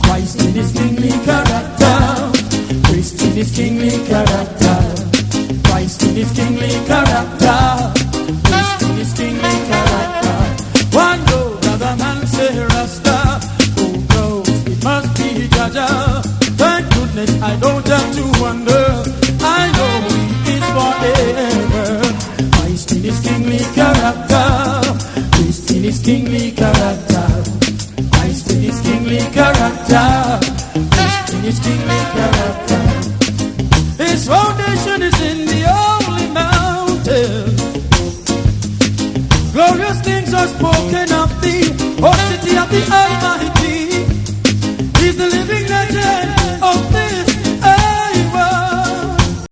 Christ in his kingly character. Christ in his kingly character. Christ in his kingly character. Christ in his kingly character. One go, another man say Rasta. Who knows? It must be Jaja. Thank goodness I don't have to wonder. I know he is forever. Christ in his kingly character. Christ in his kingly character. Christ in his kingly character. Christ in his kingly character. His foundation is in the holy mountain. Glorious things are spoken of